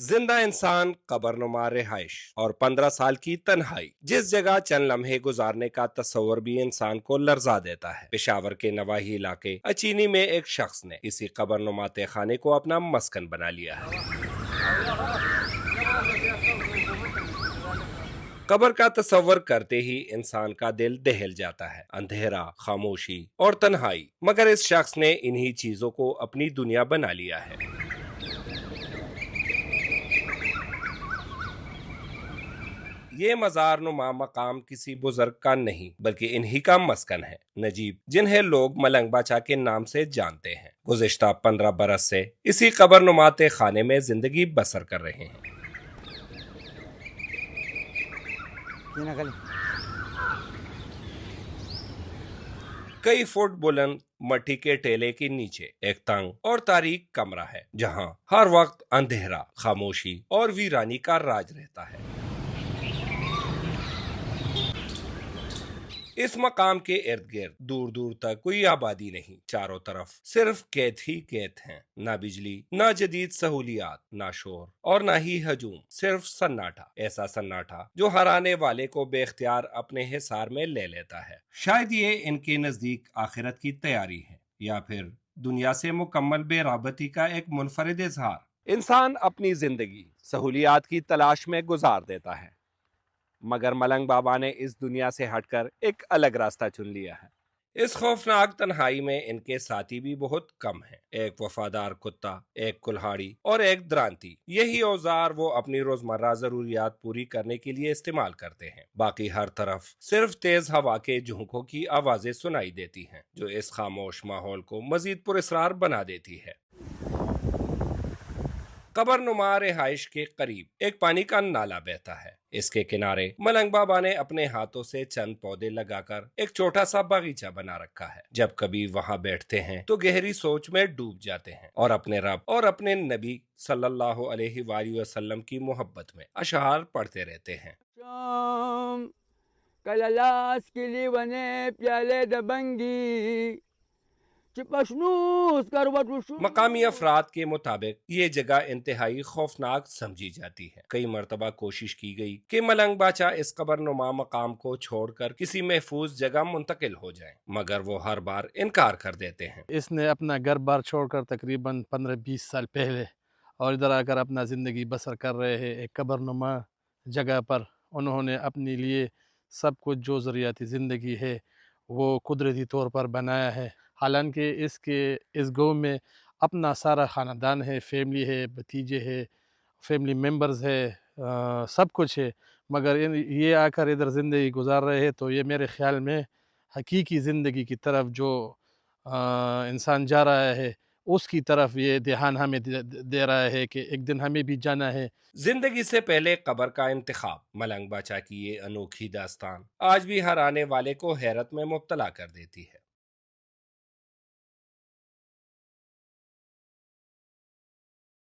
जिंदा इंसान, कब्रनुमा रिहाइश और 15 साल की तन्हाई। जिस जगह चंद लम्हे गुजारने का तस्वर भी इंसान को लर्जा देता है। पेशावर के नवाही इलाके अचीनी में एक शख्स ने इसी कब्रनुमा तहखाने को अपना मस्कन बना लिया है। कब्र का तस्वर करते ही इंसान का दिल दहल जाता है। अंधेरा, खामोशी और तन्हाई, मगर इस शख्स ने इन्हीं चीजों को अपनी दुनिया बना लिया है। ये मजार नुमा मकाम किसी बुजुर्ग का नहीं बल्कि इन्हीं का मस्कन है। नजीब, जिन्हें लोग मलंग बाचा के नाम से जानते हैं, गुज़िश्ता 15 बरस से इसी कब्र नुमा खाने में जिंदगी बसर कर रहे हैं। कई फुट बुलंद मट्टी के टेले के नीचे एक तंग और तारीक कमरा है, जहां हर वक्त अंधेरा, खामोशी और वीरानी का राज रहता है। इस मकाम के इर्द गिर्द दूर दूर तक कोई आबादी नहीं। चारों तरफ सिर्फ कैद ही कैद हैं। ना बिजली, ना जदीद सहूलियात, ना शोर और ना ही हजूम, सिर्फ सन्नाटा। ऐसा सन्नाटा जो हर आने वाले को बेख्तियार अपने हिसार में ले लेता है। शायद ये इनके नजदीक आखिरत की तैयारी है, या फिर दुनिया से मुकम्मल बेराबती का एक मुनफरिद इजहार। इंसान अपनी जिंदगी सहूलियात की तलाश में गुजार देता है, मगर मलंग बाबा ने इस दुनिया से हटकर एक अलग रास्ता चुन लिया है। इस खौफनाक तन्हाई में इनके साथी भी बहुत कम हैं। एक वफादार कुत्ता, एक कुल्हाड़ी और एक द्रांति। यही औजार वो अपनी रोजमर्रा जरूरियात पूरी करने के लिए इस्तेमाल करते हैं। बाकी हर तरफ सिर्फ तेज हवा के झोंकों की आवाजें सुनाई देती हैं, जो इस खामोश माहौल को मजीद पुरस्रार बना देती है। कब्रनुमा रिहाइश के करीब एक पानी का नाला बहता है। इसके किनारे मलंग बाबा ने अपने हाथों से चंद पौधे लगाकर एक छोटा सा बागीचा बना रखा है। जब कभी वहां बैठते हैं तो गहरी सोच में डूब जाते हैं और अपने रब और अपने नबी सल्लल्लाहु अलैहि वसल्लम की मोहब्बत में अशआर पढ़ते रहते हैं। प्याले दबंगी मकामी अफराद के मुताबिक ये जगह इंतहाई खौफनाक समझी जाती है। कई मरतबा कोशिश की गई कि मलंग बाचा इस कब्रनुमा मकाम को छोड़कर किसी महफूज जगह मुंतकिल हो जाए, मगर वो हर बार इनकार कर देते हैं। इसने अपना घर बार छोड़कर तकरीबन 15-20 साल पहले और इधर आकर अपना ज़िंदगी बसर कर रहे हैं एक कब्रनुमा जगह पर। उन्होंने अपने लिए सब कुछ जो ज़रूरियाती ज़िंदगी है वो कुदरती तौर पर बनाया है। हालांकि इस गांव में अपना सारा ख़ानदान है, फैमिली है, भतीजे है, फैमिली मेंबर्स है, सब कुछ है, मगर ये आकर इधर ज़िंदगी गुजार रहे हैं। तो ये मेरे ख़्याल में हकीकी ज़िंदगी की तरफ जो इंसान जा रहा है उसकी तरफ ये ध्यान हमें दे रहा है कि एक दिन हमें भी जाना है। जिंदगी से पहले कब्र का इंतखाब, मलंग बाचा की ये अनोखी दास्तान आज भी हर आने वाले को हैरत में मुब्तला कर देती है।